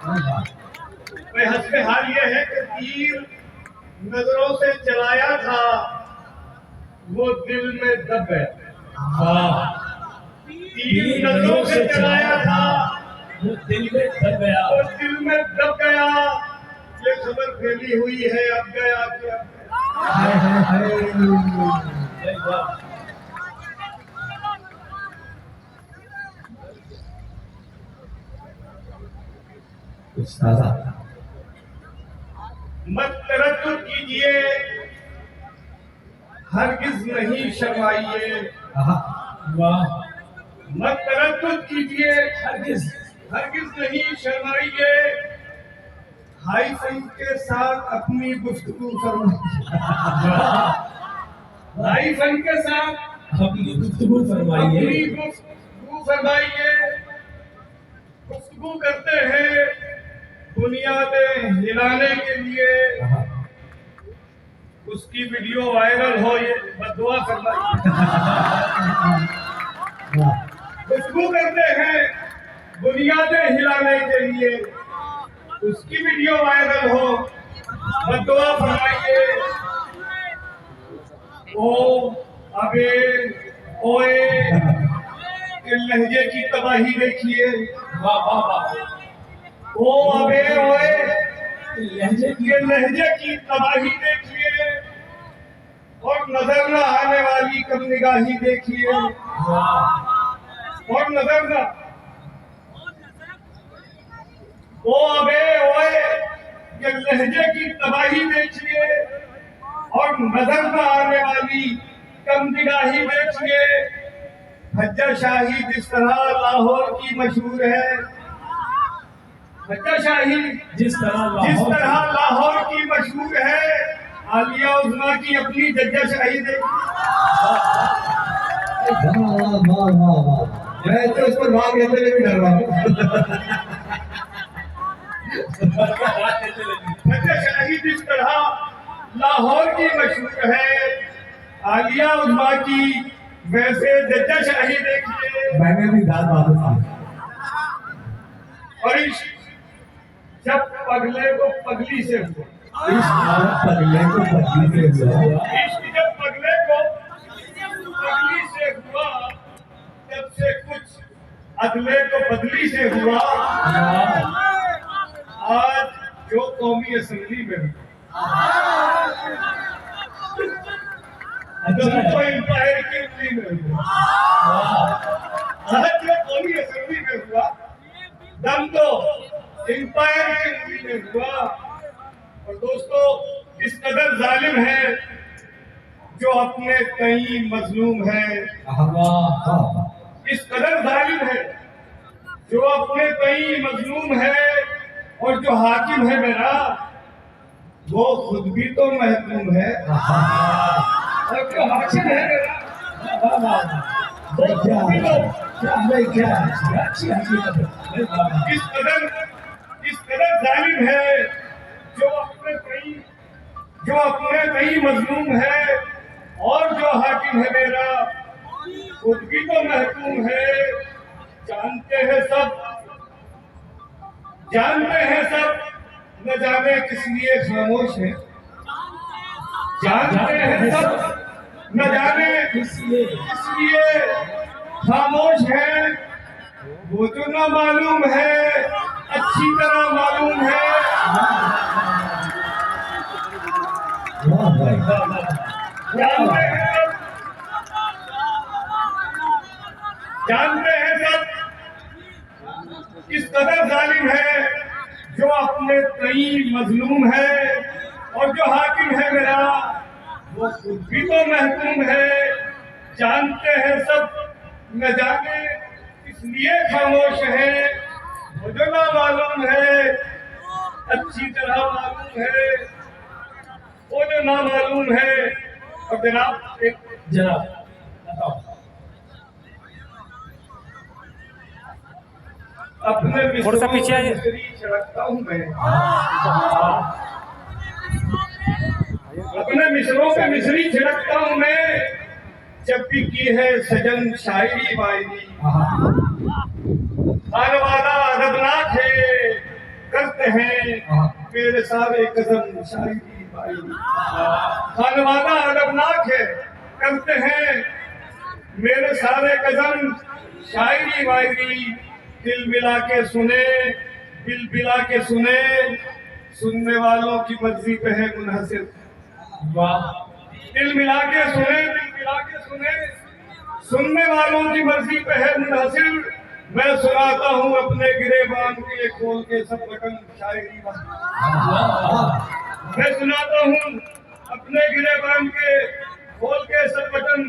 भाई हंसने हाल ये है कि तीर नजरों से चलाया था, वो दिल में दब गया। तीर नजरों से चलाया था, वो दिल में दब गया। वो दिल में दब गया। ये खबर फैली हुई है, अब गया क्या। हाय हाय हाय। मत तरद्दुद कीजिए, हरगिज नहीं शर्माइए। वाह। मत तरद्दुद कीजिए, हरगिज हरगिज नहीं शर्माइए। हाई फन के साथ अपनी गुफ्तगू फरमाइए। हाई फन के साथ अपनी गुफ्तगू फरमाइए। अपनी गुफ्तगू फरमाइए। गुफ्तगू करते हैं बुनियादें हिलाने के लिए, उसकी वीडियो वायरल हो ये बददुआ फरमाइए। गुफ्तगू करते हैं बुनियादें हिलाने के लिए, उसकी वीडियो वायरल हो बददुआ फरमाइए। ओ अबे ओए के लहजे की तबाही देखिए। वाह वाह वाह। ओ अबे ओए लहजे की के लहजे की तबाही देखिए, और नजर न आने वाली कम निगाही देखिए। और नजर न ओ अबे ओए के लहजे की तबाही देखिए, और नजर न आने वाली कम निगाही देखिए। हज्जा शाही जिस तरह लाहौर की मशहूर है, हज्जा शाही जिस तरह लाहौर की मशहूर है, आलिया उज़्मा की अपनी जज्जा शाही देखिए। मैं तो इस पर भाग लेते हुए भी डर रहा हूँ। हज्जा शाही जिस तरह लाहौर की मशहूर है, आलिया उज़्मा की वैसे जज्जा शाही देखिए। मैंने भी दाद वापस ली। और इश्क जब पगले को पगली से हुआ, पगले को पगली से हुआ, इश्क जब पगले को पगली से हुआ, तब से कुछ अगले को बदली से हुआ। आज जो कौमी असेंबली में तो एम्पायर की उंगली में हुआ। आज जो कौमी असेंबली में हुआ, दम तो एम्पायर की उंगली में हुआ। और दोस्तों, इस कदर जालिम है जो अपने कई मजलूम है। इस कदर जालिम है जो अपने कई मजलूम है, और जो हाकिम है मेरा वो खुद भी तो महकूम है। और जो हाकिम है मेरा वो खुद भी तो इस कदर जालिम है जो अपने कई मजलूम है, और जो हाकिम है मेरा खुद भी तो महकूम है। जानते हैं सब न जाने किस लिए खामोश है। जानते हैं सब न जाने किस लिए खामोश है। वो जो ना मालूम है अच्छी तरह मालूम है। जानते हैं सब किस कदर जालिम है जो अपने कई मजलूम है, और जो हाकिम है मेरा वो खुद भी तो महकूम है। जानते हैं सब न जाने इसलिए खामोश है। वो जो ना मालूम है अच्छी तरह मालूम है। वो जो ना मालूम है। और जनाब एक अपने थोड़ा सा पीछे आइए। छिड़कता हूँ मैं, अपने मिसरों पे मिसरी छिड़कता हूँ मैं। जब भी की है सजन शायरी वायरी, खानवादा अदबनाक है, कर करते हैं मेरे सारे कदम शायरी भाई खानवादा अदबनाक है करते हैं मेरे सारे कदम शायरी वायरी दिल मिला के सुने दिल मिला के सुने सुनने वालों की मर्जी पे है मुनहसिर वाह दिल मिला के सुने दिल मिला के सुने सुनने वालों की मर्जी पे है मुनहसिर मैं सुनाता हूँ अपने गिरेबान के खोल के सब बटन शायरी मैं सुनाता हूँ अपने गिरेबान के खोल के सब बटन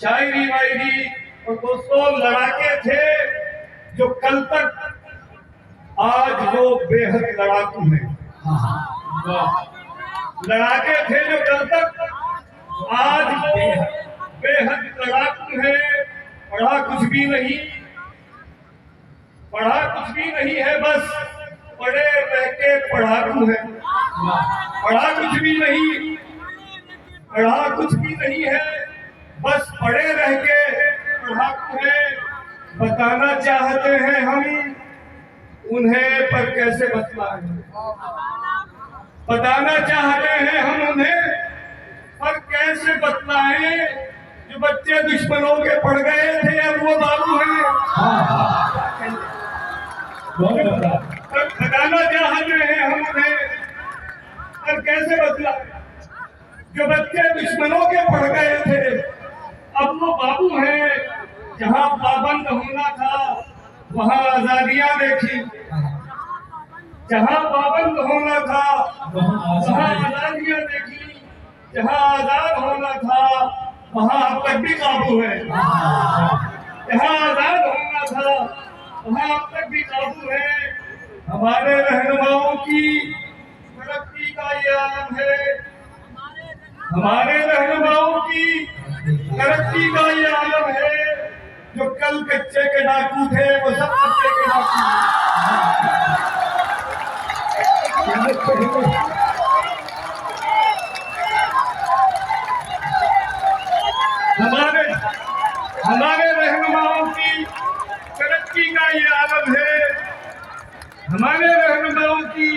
शायरी वायरी और दोस्तों लड़ाके थे जो कल तक आज वो बेहद लड़ाकू हैं लड़ाके थे जो कल तक आज वो बेहद लड़ाकू है पढ़ा कुछ भी नहीं है बस पढ़े रह के पढ़ाकू है पढ़ा कुछ भी नहीं है बस पढ़े रह के पढ़ाकू है बताना चाहते हैं हम उन्हें पर कैसे बतलाएं बताना चाहते हैं हम उन्हें पर कैसे बतलाएं जो बच्चे दुश्मनों के पड़ गए थे अब वो बाबू हैं पर बताना चाहते हैं हम उन्हें पर कैसे बतलाएं जो बच्चे दुश्मनों के पड़ गए थे अब वो बाबू हैं जहाँ पाबंद होना था वहाँ आजादियां देखी जहाँ पाबंद होना था वहाँ आजादियां देखी जहाँ आजाद होना था वहाँ अब तक भी काबू है जहाँ आजाद होना था वहाँ अब तक भी काबू है हमारे रहनुमाओं की तरक्की का ये आलम है हमारे रहनुमाओं की तरक्की का ये आलम है जो कल कच्चे के डाकू थे वो सब कच्चे के डाकू हमारे रहनुमाओं की तरक्की का ये आलम है हमारे रहनुमाओं की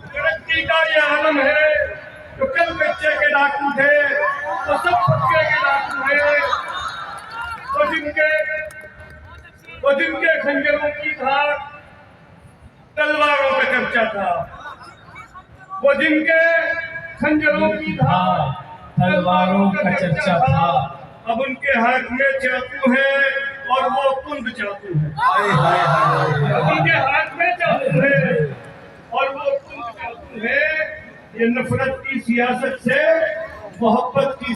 तरक्की का ये आलम है जो कल कच्चे के डाकू थे वो सब पक्के के डाकू है वो जिनके खंजरों की धार तलवारों का चर्चा था वो जिनके खंजरों की धार तलवारों का चर्चा था अब उनके हाथ में चाकू है और वो कुंद चाकू है अब उनके हाथ में चाकू है और वो कुंद चाकू है ये नफरत की सियासत से मोहब्बत की